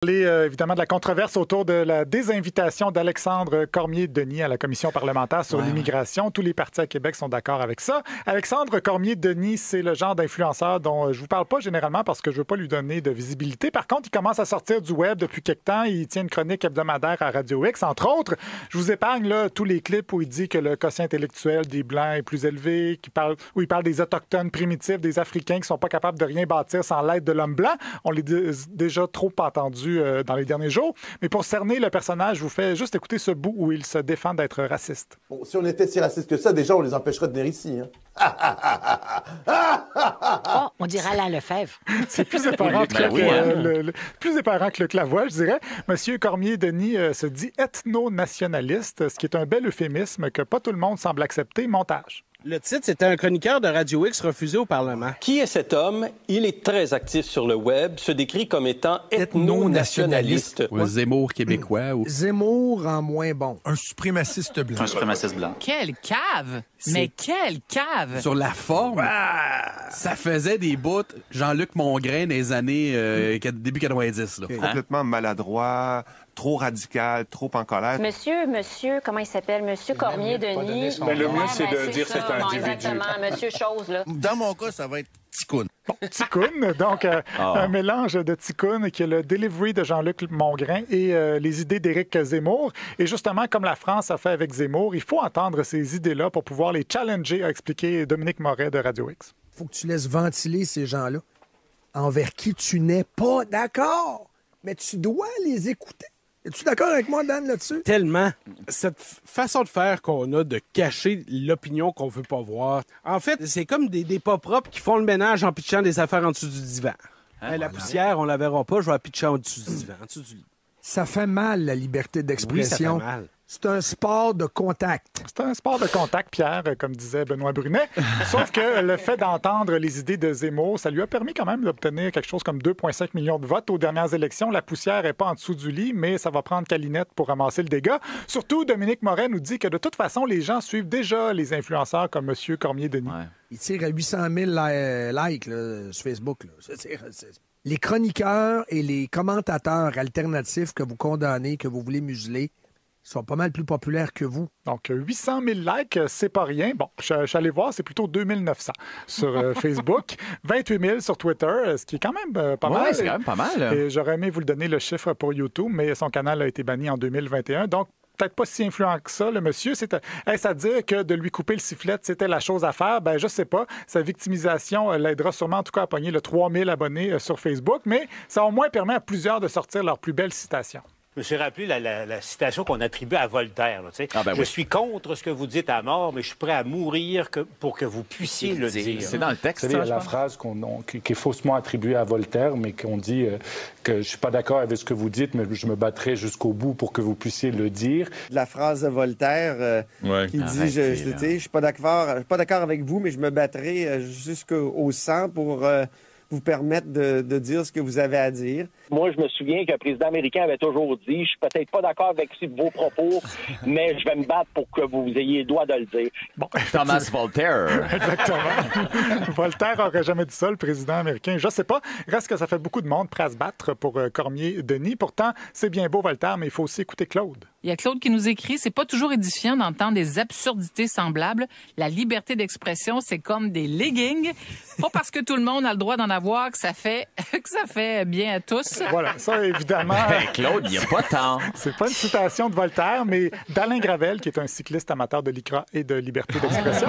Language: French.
Parler évidemment de la controverse autour de la désinvitation d'Alexandre Cormier-Denis à la commission parlementaire sur l'immigration. Tous les partis à Québec sont d'accord avec ça. Alexandre Cormier-Denis, c'est le genre d'influenceur dont je vous parle pas généralement parce que je veux pas lui donner de visibilité. Par contre, il commence à sortir du web depuis quelque temps. Il tient une chronique hebdomadaire à Radio X, entre autres. Je vous épargne là, tous les clips où il dit que le quotient intellectuel des Blancs est plus élevé, où il parle des Autochtones primitifs, des Africains qui sont pas capables de rien bâtir sans l'aide de l'homme blanc. On l'a déjà trop entendu dans les derniers jours. Mais pour cerner le personnage, je vous fais juste écouter ce bout où il se défend d'être raciste. Bon, si on était si raciste que ça, déjà, on les empêcherait de venir ici. Oh, on dirait Alain Lefebvre. C'est plus épeurant plus épeurant que le clavois, je dirais. Monsieur Cormier-Denis se dit ethno-nationaliste, ce qui est un bel euphémisme que pas tout le monde semble accepter. Montage. Le titre, c'était un chroniqueur de Radio X refusé au Parlement. Qui est cet homme? Il est très actif sur le web, se décrit comme étant ethno-nationaliste. Ou Zemmour québécois. Ou... Zemmour en moins bon. Un suprémaciste blanc. Un suprémaciste blanc. Quelle cave! Mais quelle cave! Sur la forme, ça faisait des bouts Jean-Luc Mongrain des années début 90. Là. Complètement maladroit, trop radical, trop en colère. Monsieur, comment il s'appelle? Monsieur Cormier-Denis. Mais le mieux, c'est de dire cet individu. Exactement, Monsieur Chose, là. Dans mon cas, ça va être Ticoun. Bon, Ticoun, donc un mélange de Ticoun qui est le delivery de Jean-Luc Mongrain et les idées d'Éric Zemmour. Et justement, comme la France a fait avec Zemmour, il faut entendre ces idées-là pour pouvoir les challenger, a expliqué Dominique Moret de Radio X. Il faut que tu laisses ventiler ces gens-là envers qui tu n'es pas d'accord. Mais tu dois les écouter. Es-tu d'accord avec moi, Dan, là-dessus? Tellement. Cette façon de faire qu'on a de cacher l'opinion qu'on veut pas voir. En fait, c'est comme des pas propres qui font le ménage en pitchant des affaires en dessous du divan. La poussière, on la verra pas, je vais la pitcher en dessous du divan, en dessous du lit. Ça fait mal, la liberté d'expression. Oui, ça fait mal. C'est un sport de contact. C'est un sport de contact, Pierre, comme disait Benoît Brunet. Sauf que le fait d'entendre les idées de Zemmour, ça lui a permis quand même d'obtenir quelque chose comme 2,5 millions de votes aux dernières élections. La poussière n'est pas en dessous du lit, mais ça va prendre Calinette pour ramasser le dégât. Surtout, Dominique Moret nous dit que de toute façon, les gens suivent déjà les influenceurs comme M. Cormier-Denis. Ouais. Il tire à 800 000 likes là, sur Facebook. Là. Les chroniqueurs et les commentateurs alternatifs que vous condamnez, que vous voulez museler, sont pas mal plus populaires que vous. Donc, 800 000 likes, c'est pas rien. Bon, je suis allé voir, c'est plutôt 2900 sur Facebook, 28 000 sur Twitter, ce qui est quand même pas mal. C'est quand même pas mal. Et j'aurais aimé vous le donner le chiffre pour YouTube, mais son canal a été banni en 2021. Donc, peut-être pas si influent que ça, le monsieur. Est-ce à dire que de lui couper le sifflet, c'était la chose à faire? Ben, je sais pas. Sa victimisation l'aidera sûrement, en tout cas, à pogner le 3000 abonnés sur Facebook, mais ça au moins permet à plusieurs de sortir leurs plus belles citations. Je me suis rappelé la citation qu'on attribue à Voltaire. Je suis contre ce que vous dites à mort, mais je suis prêt à mourir pour que vous puissiez le dire. C'est dans le texte. Vous savez, il y a la phrase qui est faussement attribuée à Voltaire, mais qu'on dit que je ne suis pas d'accord avec ce que vous dites, mais je me battrai jusqu'au bout pour que vous puissiez le dire. La phrase de Voltaire qui dit je suis pas d'accord avec vous, mais je me battrai jusqu'au sang pour vous permettre de dire ce que vous avez à dire. Moi, je me souviens qu'un président américain avait toujours dit « Je suis peut-être pas d'accord avec vos propos, mais je vais me battre pour que vous ayez le droit de le dire. » Bon, Thomas Voltaire. Exactement. Voltaire n'aurait jamais dit ça, le président américain. Je sais pas. Reste que ça fait beaucoup de monde prêt à se battre pour Cormier-Denis. Pourtant, c'est bien beau, Voltaire, mais il faut aussi écouter Claude. Il y a Claude qui nous écrit, c'est pas toujours édifiant d'entendre des absurdités semblables. La liberté d'expression, c'est comme des leggings. Pas parce que tout le monde a le droit d'en avoir que ça fait bien à tous. Voilà, ça, évidemment... Claude, il n'y a pas tant. C'est pas une citation de Voltaire, mais d'Alain Gravel, qui est un cycliste amateur de l'ICRA et de liberté d'expression.